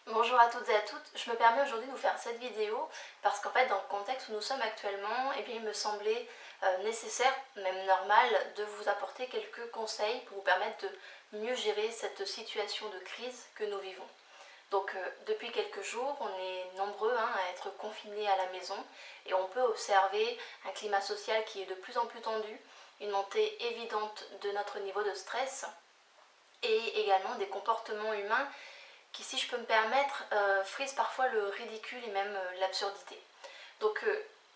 Bonjour à toutes et à toutes, je me permets aujourd'hui de vous faire cette vidéo parce qu'en fait dans le contexte où nous sommes actuellement, il me semblait nécessaire, même normal, de vous apporter quelques conseils pour vous permettre de mieux gérer cette situation de crise que nous vivons. Donc depuis quelques jours, on est nombreux à être confinés à la maison et on peut observer un climat social qui est de plus en plus tendu, une montée évidente de notre niveau de stress et également des comportements humains qui, si je peux me permettre, frisent parfois le ridicule et même l'absurdité. Donc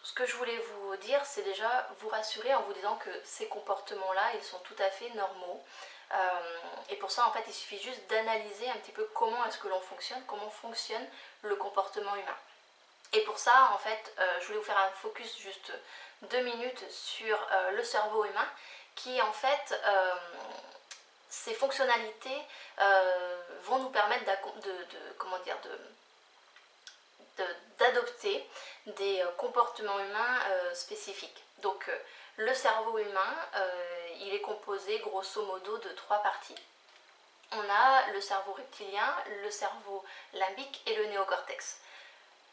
ce que je voulais vous dire, c'est déjà vous rassurer en vous disant que ces comportements-là, ils sont tout à fait normaux. Et pour ça, en fait, il suffit juste d'analyser un petit peu comment est-ce que l'on fonctionne, comment fonctionne le comportement humain. Et pour ça, en fait, je voulais vous faire un focus juste 2 minutes sur le cerveau humain, qui en fait ces fonctionnalités vont nous permettre d'adopter des comportements humains spécifiques. Donc le cerveau humain, il est composé grosso modo de 3 parties. On a le cerveau reptilien, le cerveau limbique et le néocortex.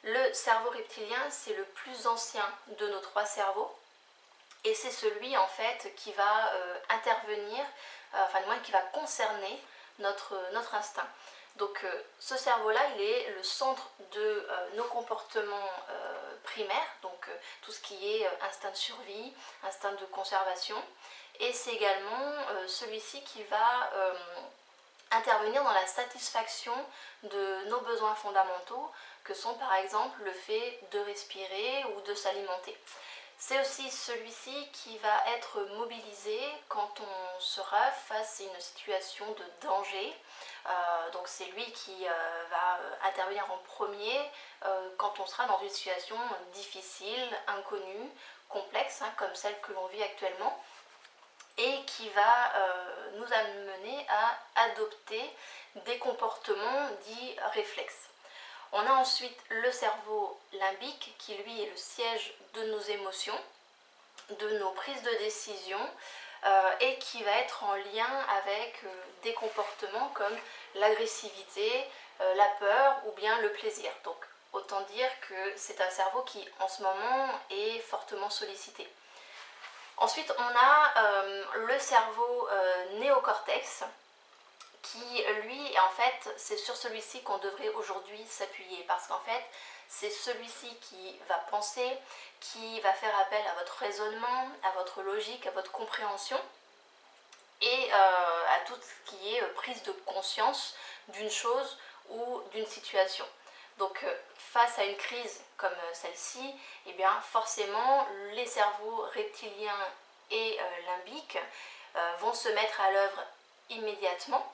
Le cerveau reptilien, c'est le plus ancien de nos 3 cerveaux. Et c'est celui en fait qui va intervenir, enfin du moins qui va concerner notre instinct. Donc ce cerveau-là, il est le centre de nos comportements primaires, donc tout ce qui est instinct de survie, instinct de conservation. Et c'est également celui-ci qui va intervenir dans la satisfaction de nos besoins fondamentaux, que sont par exemple le fait de respirer ou de s'alimenter. C'est aussi celui-ci qui va être mobilisé quand on sera face à une situation de danger. Donc c'est lui qui va intervenir en premier quand on sera dans une situation difficile, inconnue, complexe, comme celle que l'on vit actuellement, et qui va nous amener à adopter des comportements dits réflexes. On a ensuite le cerveau limbique qui lui est le siège de nos émotions, de nos prises de décision et qui va être en lien avec des comportements comme l'agressivité, la peur ou bien le plaisir. Donc autant dire que c'est un cerveau qui en ce moment est fortement sollicité. Ensuite on a le cerveau néocortex qui lui en fait c'est sur celui-ci qu'on devrait aujourd'hui s'appuyer parce qu'en fait c'est celui-ci qui va penser, qui va faire appel à votre raisonnement, à votre logique, à votre compréhension et à tout ce qui est prise de conscience d'une chose ou d'une situation. Donc face à une crise comme celle-ci, eh bien forcément les cerveaux reptiliens et limbiques vont se mettre à l'œuvre immédiatement.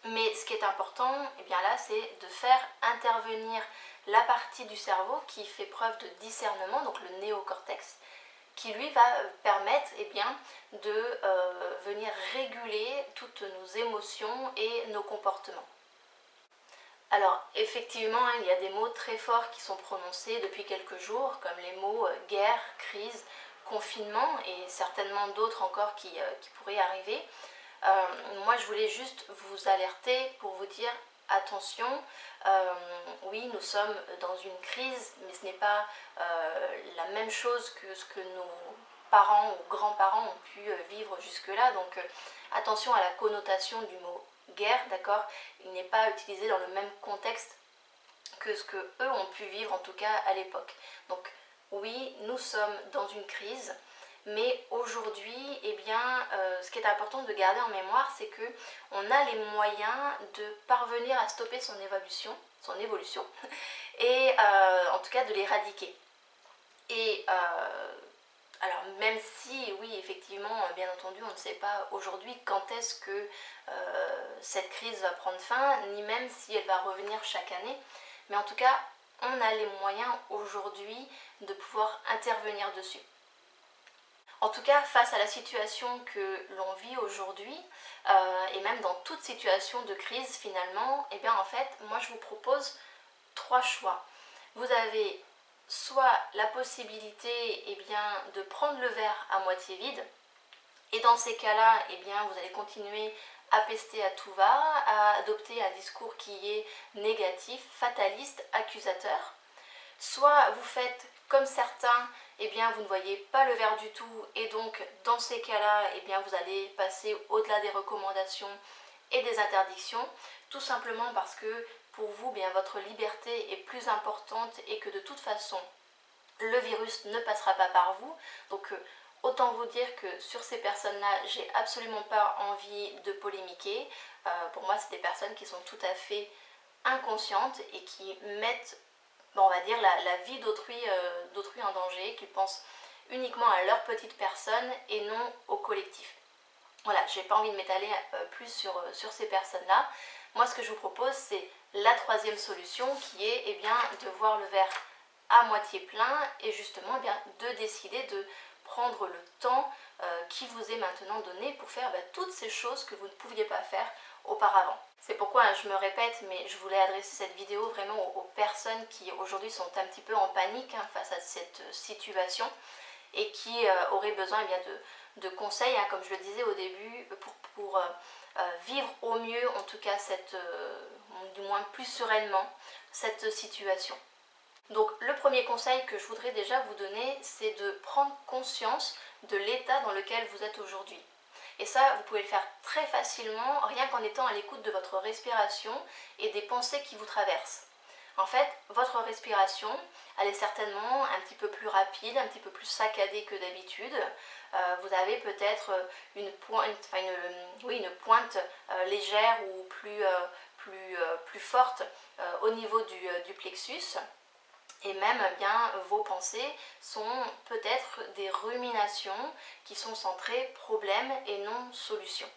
Mais ce qui est important, eh bien là, c'est de faire intervenir la partie du cerveau qui fait preuve de discernement, donc le néocortex, qui lui va permettre de venir réguler toutes nos émotions et nos comportements. Alors effectivement, il y a des mots très forts qui sont prononcés depuis quelques jours, comme les mots guerre, crise, confinement et certainement d'autres encore qui pourraient arriver. Moi je voulais juste vous alerter pour vous dire attention, oui nous sommes dans une crise mais ce n'est pas la même chose que ce que nos parents ou grands-parents ont pu vivre jusque là, donc attention à la connotation du mot guerre, d'accord, il n'est pas utilisé dans le même contexte que ce que eux ont pu vivre en tout cas à l'époque. Donc oui nous sommes dans une crise, mais aujourd'hui, ce qui est important de garder en mémoire, c'est qu'on a les moyens de parvenir à stopper son évolution et en tout cas de l'éradiquer. Et alors même si, oui, effectivement, bien entendu, on ne sait pas aujourd'hui quand est-ce que cette crise va prendre fin, ni même si elle va revenir chaque année, mais en tout cas, on a les moyens aujourd'hui de pouvoir intervenir dessus. En tout cas, face à la situation que l'on vit aujourd'hui, et même dans toute situation de crise finalement, en fait, moi je vous propose 3 choix. Vous avez soit la possibilité de prendre le verre à moitié vide, et dans ces cas-là, vous allez continuer à pester à tout va, à adopter un discours qui est négatif, fataliste, accusateur. Soit vous faites comme certains, eh bien vous ne voyez pas le verre du tout et donc dans ces cas-là, eh bien vous allez passer au-delà des recommandations et des interdictions, tout simplement parce que pour vous, eh bien, votre liberté est plus importante et que de toute façon, le virus ne passera pas par vous. Donc autant vous dire que sur ces personnes-là, j'ai absolument pas envie de polémiquer. Pour moi, c'est des personnes qui sont tout à fait inconscientes et qui mettent, on va dire, la vie d'autrui en danger, qui pensent uniquement à leur petite personne et non au collectif. Voilà, j'ai pas envie de m'étaler plus sur ces personnes-là. Moi, ce que je vous propose, c'est la troisième solution qui est eh bien, de voir le verre à moitié plein et justement eh bien, de décider de prendre le temps qui vous est maintenant donné pour faire toutes ces choses que vous ne pouviez pas faire auparavant. C'est pourquoi je me répète, mais je voulais adresser cette vidéo vraiment aux personnes qui aujourd'hui sont un petit peu en panique face à cette situation et qui auraient besoin eh bien, de conseils, comme je le disais au début, pour vivre au mieux, en tout cas, du moins plus sereinement, cette situation. Donc le premier conseil que je voudrais déjà vous donner, c'est de prendre conscience de l'état dans lequel vous êtes aujourd'hui. Et ça, vous pouvez le faire très facilement, rien qu'en étant à l'écoute de votre respiration et des pensées qui vous traversent. En fait, votre respiration, elle est certainement un petit peu plus rapide, un petit peu plus saccadée que d'habitude. Vous avez peut-être une pointe légère ou plus forte au niveau du plexus. Et même bien, vos pensées sont peut-être des ruminations qui sont centrées problème et non solution.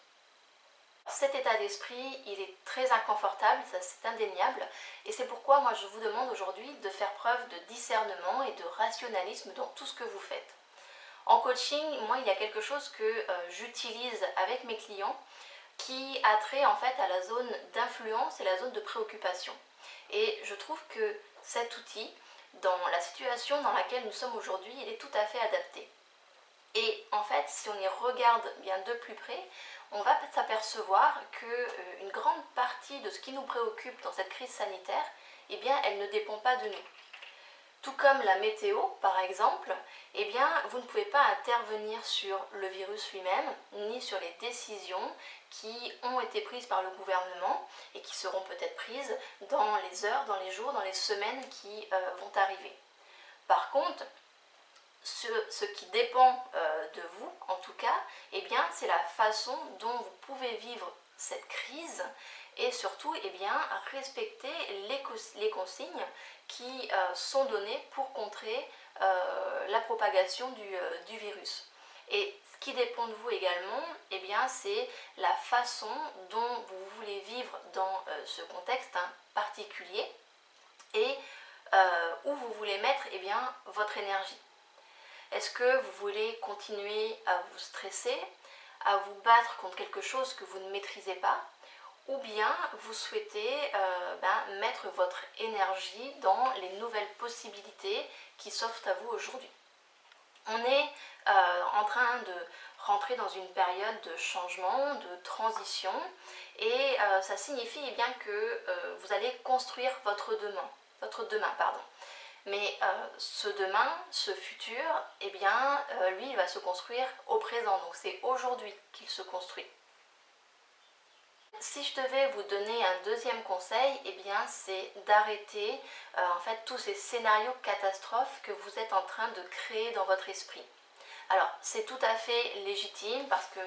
Cet état d'esprit, il est très inconfortable, ça c'est indéniable, et c'est pourquoi moi je vous demande aujourd'hui de faire preuve de discernement et de rationalisme dans tout ce que vous faites. En coaching, moi il y a quelque chose que j'utilise avec mes clients qui a trait en fait à la zone d'influence et la zone de préoccupation. Et je trouve que cet outil, dans la situation dans laquelle nous sommes aujourd'hui, il est tout à fait adapté. Et en fait, si on y regarde bien de plus près, on va s'apercevoir qu'une grande partie de ce qui nous préoccupe dans cette crise sanitaire, eh bien, elle ne dépend pas de nous. Tout comme la météo, par exemple, eh bien, vous ne pouvez pas intervenir sur le virus lui-même, ni sur les décisions qui ont été prises par le gouvernement et qui seront peut-être prises dans les heures, dans les jours, dans les semaines qui vont arriver. Par contre, ce qui dépend de vous, en tout cas, eh bien, c'est la façon dont vous pouvez vivre cette crise et surtout eh bien, respecter les consignes qui sont données pour contrer la propagation du virus. Et ce qui dépend de vous également, eh bien, c'est la façon dont vous voulez vivre dans ce contexte particulier et où vous voulez mettre eh bien, votre énergie. Est-ce que vous voulez continuer à vous stresser, à vous battre contre quelque chose que vous ne maîtrisez pas, ou bien vous souhaitez mettre votre énergie dans les nouvelles possibilités qui s'offrent à vous aujourd'hui? On est en train de rentrer dans une période de changement, de transition, et ça signifie eh bien, que vous allez construire votre demain. Mais ce demain, ce futur, eh bien, lui, il va se construire au présent. Donc c'est aujourd'hui qu'il se construit. Si je devais vous donner un deuxième conseil, eh bien, c'est d'arrêter en fait tous ces scénarios catastrophes que vous êtes en train de créer dans votre esprit. Alors, c'est tout à fait légitime parce que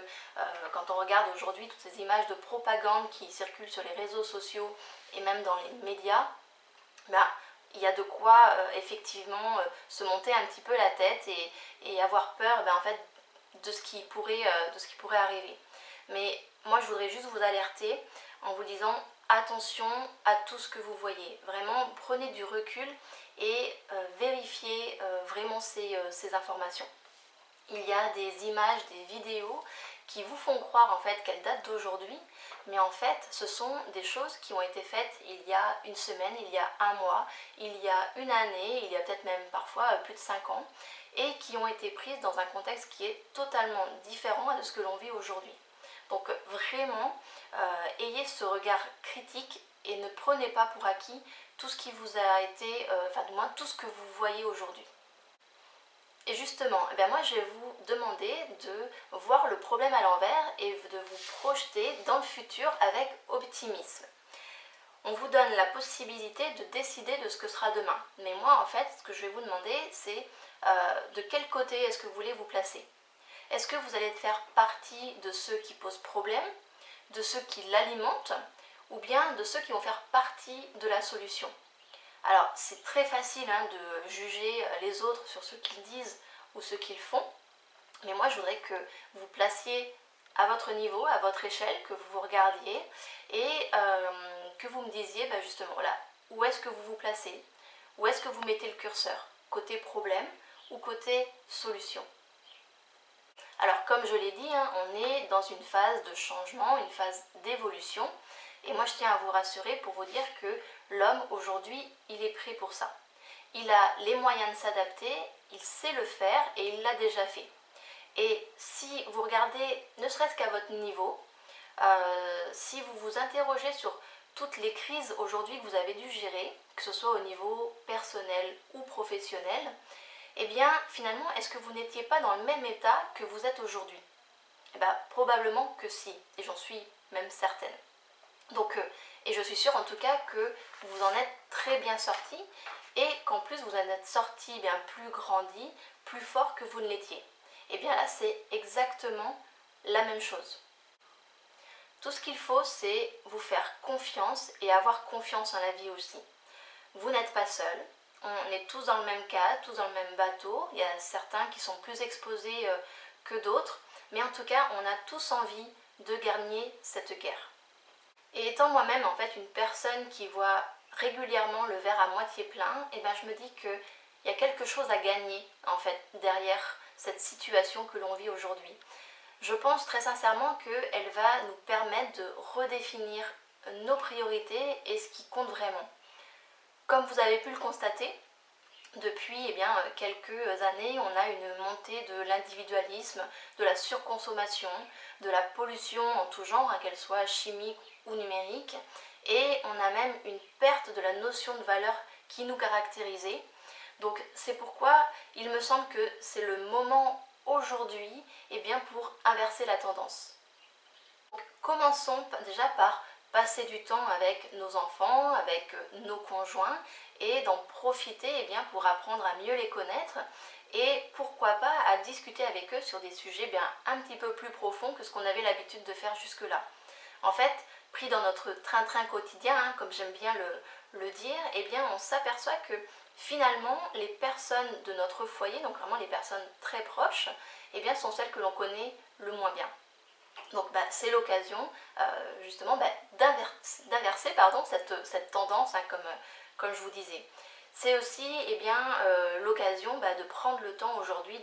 quand on regarde aujourd'hui toutes ces images de propagande qui circulent sur les réseaux sociaux et même dans les médias, il y a de quoi effectivement se monter un petit peu la tête et avoir peur en fait, de ce qui pourrait arriver. Mais moi je voudrais juste vous alerter en vous disant attention à tout ce que vous voyez. Vraiment prenez du recul et vérifiez vraiment ces informations. Il y a des images, des vidéos qui vous font croire en fait qu'elles datent d'aujourd'hui, mais en fait ce sont des choses qui ont été faites il y a une semaine, il y a un mois, il y a une année, il y a peut-être même parfois plus de 5 ans, et qui ont été prises dans un contexte qui est totalement différent de ce que l'on vit aujourd'hui. Donc vraiment, ayez ce regard critique et ne prenez pas pour acquis tout ce qui vous a été, enfin du moins tout ce que vous voyez aujourd'hui. Et justement, eh bien moi je vais vous demander de voir le problème à l'envers et de vous projeter dans le futur avec optimisme. On vous donne la possibilité de décider de ce que sera demain. Mais moi en fait, ce que je vais vous demander, c'est de quel côté est-ce que vous voulez vous placer. Est-ce que vous allez faire partie de ceux qui posent problème, de ceux qui l'alimentent, ou bien de ceux qui vont faire partie de la solution? Alors, c'est très facile de juger les autres sur ce qu'ils disent ou ce qu'ils font, mais moi je voudrais que vous placiez à votre niveau, à votre échelle, que vous vous regardiez et que vous me disiez justement voilà, où est-ce que vous vous placez, où est-ce que vous mettez le curseur, côté problème ou côté solution. Alors comme je l'ai dit, on est dans une phase de changement, une phase d'évolution. Et moi je tiens à vous rassurer pour vous dire que l'homme aujourd'hui, il est prêt pour ça. Il a les moyens de s'adapter, il sait le faire et il l'a déjà fait. Et si vous regardez, ne serait-ce qu'à votre niveau, si vous vous interrogez sur toutes les crises aujourd'hui que vous avez dû gérer, que ce soit au niveau personnel ou professionnel, eh bien finalement, est-ce que vous n'étiez pas dans le même état que vous êtes aujourd'hui? Eh bien probablement que si, et j'en suis même certaine. Donc, et je suis sûre en tout cas que vous en êtes très bien sorti et qu'en plus vous en êtes sorti bien plus grandi, plus fort que vous ne l'étiez. Et bien là, c'est exactement la même chose. Tout ce qu'il faut, c'est vous faire confiance et avoir confiance en la vie aussi. Vous n'êtes pas seul, on est tous dans le même cas, tous dans le même bateau. Il y a certains qui sont plus exposés que d'autres, mais en tout cas, on a tous envie de gagner cette guerre. Et étant moi-même en fait une personne qui voit régulièrement le verre à moitié plein, et je me dis qu'il y a quelque chose à gagner en fait derrière cette situation que l'on vit aujourd'hui. Je pense très sincèrement qu'elle va nous permettre de redéfinir nos priorités et ce qui compte vraiment. Comme vous avez pu le constater, depuis quelques années, on a une montée de l'individualisme, de la surconsommation, de la pollution en tout genre, qu'elle soit chimique ou numérique, et on a même une perte de la notion de valeur qui nous caractérisait. Donc c'est pourquoi il me semble que c'est le moment aujourd'hui pour inverser la tendance. Donc, commençons déjà par passer du temps avec nos enfants, avec nos conjoints et d'en profiter pour apprendre à mieux les connaître et pourquoi pas à discuter avec eux sur des sujets un petit peu plus profonds que ce qu'on avait l'habitude de faire jusque-là. En fait, pris dans notre train-train quotidien, comme j'aime bien le dire, on s'aperçoit que finalement les personnes de notre foyer, donc vraiment les personnes très proches, sont celles que l'on connaît le moins bien. Donc c'est l'occasion justement d'inverser cette tendance, comme je vous disais. C'est aussi l'occasion de prendre le temps aujourd'hui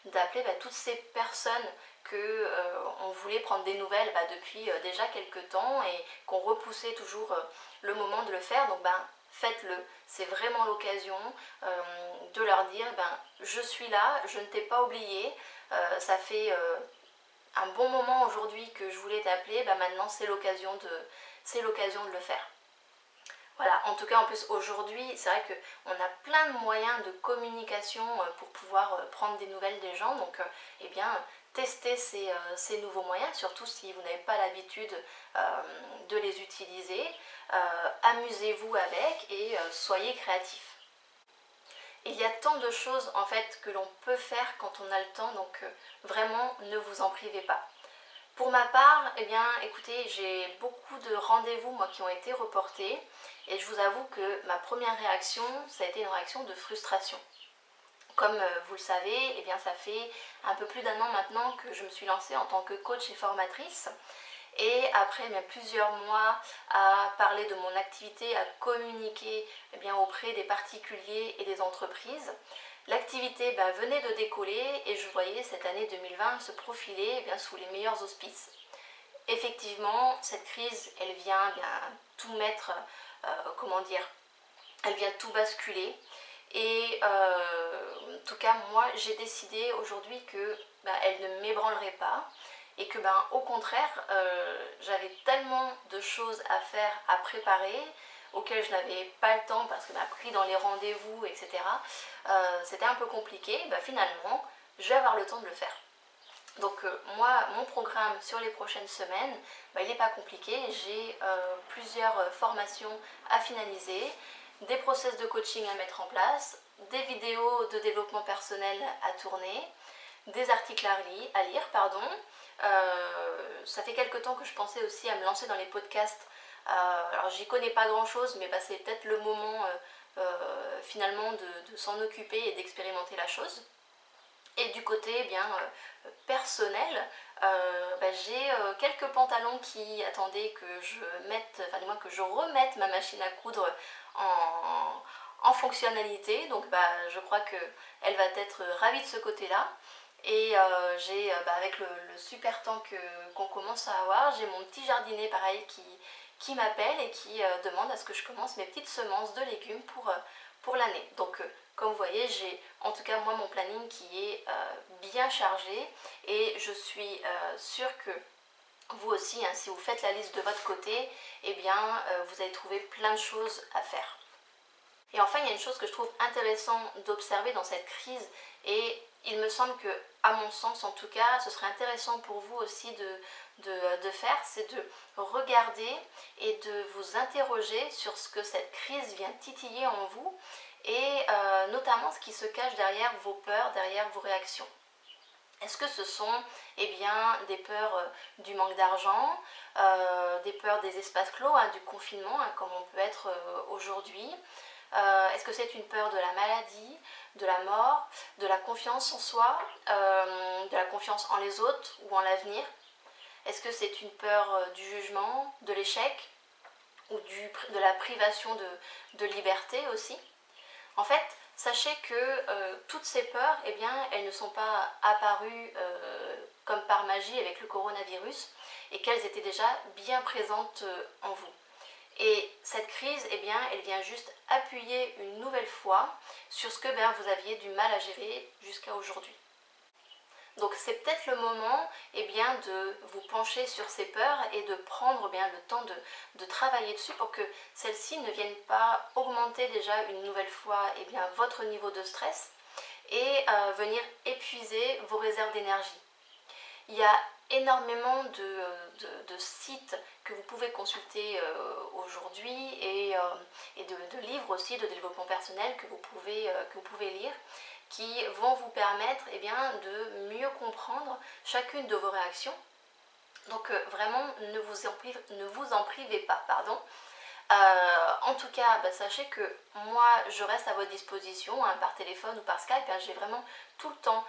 d'appeler toutes ces personnes qu'on voulait prendre des nouvelles depuis déjà quelques temps et qu'on repoussait toujours le moment de le faire. Donc faites-le, c'est vraiment l'occasion de leur dire je suis là, je ne t'ai pas oublié, ça fait un bon moment aujourd'hui que je voulais t'appeler, maintenant c'est l'occasion de le faire. Voilà, en tout cas en plus aujourd'hui, c'est vrai qu'on a plein de moyens de communication pour pouvoir prendre des nouvelles des gens, donc testez ces nouveaux moyens, surtout si vous n'avez pas l'habitude de les utiliser, amusez-vous avec et soyez créatifs. Il y a tant de choses en fait que l'on peut faire quand on a le temps, donc vraiment ne vous en privez pas. Pour ma part, écoutez, j'ai beaucoup de rendez-vous moi qui ont été reportés et je vous avoue que ma première réaction, ça a été une réaction de frustration. Comme vous le savez, ça fait un peu plus d'un an maintenant que je me suis lancée en tant que coach et formatrice. Et après plusieurs mois à parler de mon activité, à communiquer auprès des particuliers et des entreprises, l'activité venait de décoller et je voyais cette année 2020 se profiler sous les meilleurs auspices. Effectivement, cette crise, elle vient tout mettre, elle vient tout basculer. Et en tout cas, moi, j'ai décidé aujourd'hui que elle ne m'ébranlerait pas et que au contraire, j'avais tellement de choses à faire, à préparer, auxquelles je n'avais pas le temps parce que pris dans les rendez-vous, etc. C'était un peu compliqué. Finalement, je vais avoir le temps de le faire. Donc moi, mon programme sur les prochaines semaines, il n'est pas compliqué. J'ai plusieurs formations à finaliser, des process de coaching à mettre en place, des vidéos de développement personnel à tourner, des articles à lire. Ça fait quelque temps que je pensais aussi à me lancer dans les podcasts. Alors j'y connais pas grand chose, mais c'est peut-être le moment finalement de s'en occuper et d'expérimenter la chose. Et du côté personnel, j'ai quelques pantalons qui attendaient que que je remette ma machine à coudre en fonctionnalité. Donc je crois qu'elle va être ravie de ce côté-là. Et j'ai avec le super temps qu'on commence à avoir, j'ai mon petit jardinet pareil qui m'appelle et qui demande à ce que je commence mes petites semences de légumes pour l'année. Donc comme vous voyez, j'ai en tout cas moi mon planning qui est bien chargé, et je suis sûre que vous aussi, si vous faites la liste de votre côté, vous allez trouver plein de choses à faire. Et enfin, il y a une chose que je trouve intéressante d'observer dans cette crise, et il me semble que, à mon sens en tout cas, ce serait intéressant pour vous aussi de faire, c'est de regarder et de vous interroger sur ce que cette crise vient titiller en vous, et notamment ce qui se cache derrière vos peurs, derrière vos réactions. Est-ce que ce sont des peurs du manque d'argent, des peurs des espaces clos, du confinement, comme on peut être aujourd'hui? Est-ce que c'est une peur de la maladie, de la mort, de la confiance en soi, de la confiance en les autres ou en l'avenir? Est-ce que c'est une peur du jugement, de l'échec ou de la privation de liberté aussi? En fait, sachez que toutes ces peurs, elles ne sont pas apparues comme par magie avec le coronavirus, et qu'elles étaient déjà bien présentes en vous. Et cette crise, elle vient juste appuyer une nouvelle fois sur ce que vous aviez du mal à gérer jusqu'à aujourd'hui. Donc c'est peut-être le moment de vous pencher sur ces peurs et de prendre le temps de travailler dessus pour que celles-ci ne viennent pas augmenter déjà une nouvelle fois votre niveau de stress et venir épuiser vos réserves d'énergie. Il y a énormément de sites que vous pouvez consulter aujourd'hui, et de livres aussi de développement personnel que vous pouvez lire, qui vont vous permettre de mieux comprendre chacune de vos réactions. Donc vraiment, ne vous en privez pas. En tout cas, sachez que moi, je reste à votre disposition, par téléphone ou par Skype. J'ai vraiment tout le temps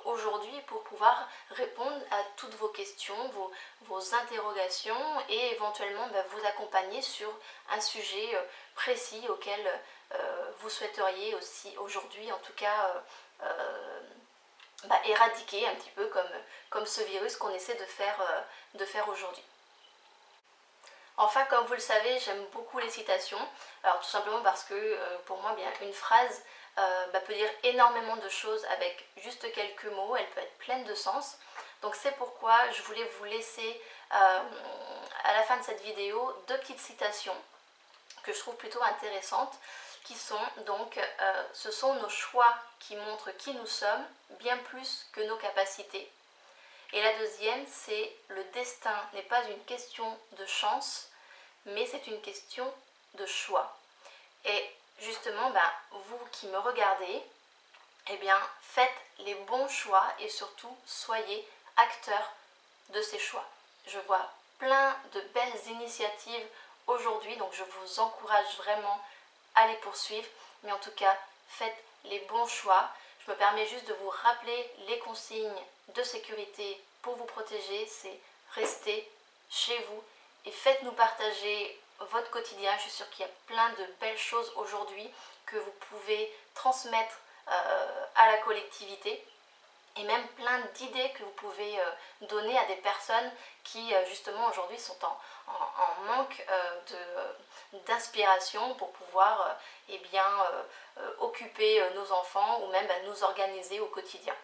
aujourd'hui pour pouvoir répondre à toutes vos questions, vos interrogations, et éventuellement vous accompagner sur un sujet précis auquel vous souhaiteriez aussi aujourd'hui, en tout cas, éradiquer un petit peu comme ce virus qu'on essaie de faire aujourd'hui. Enfin, comme vous le savez, j'aime beaucoup les citations. Alors tout simplement parce que pour moi, une phrase peut dire énormément de choses avec juste quelques mots. Elle peut être pleine de sens. Donc c'est pourquoi je voulais vous laisser à la fin de cette vidéo 2 petites citations que je trouve plutôt intéressantes, qui sont donc ce sont nos choix qui montrent qui nous sommes, bien plus que nos capacités. Et la deuxième, c'est le destin n'est pas une question de chance, mais c'est une question de choix. Et justement, vous qui me regardez, faites les bons choix et surtout soyez acteurs de ces choix. Je vois plein de belles initiatives aujourd'hui, donc je vous encourage vraiment à les poursuivre. Mais en tout cas, faites les bons choix. Je me permets juste de vous rappeler les consignes de sécurité pour vous protéger, c'est rester chez vous et faites-nous partager votre quotidien. Je suis sûre qu'il y a plein de belles choses aujourd'hui que vous pouvez transmettre à la collectivité, et même plein d'idées que vous pouvez donner à des personnes qui justement aujourd'hui sont en manque d'inspiration pour pouvoir occuper nos enfants ou même nous organiser au quotidien.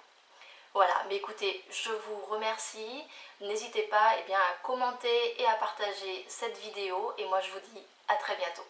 Voilà, mais écoutez, je vous remercie. N'hésitez pas à commenter et à partager cette vidéo. Et moi, je vous dis à très bientôt.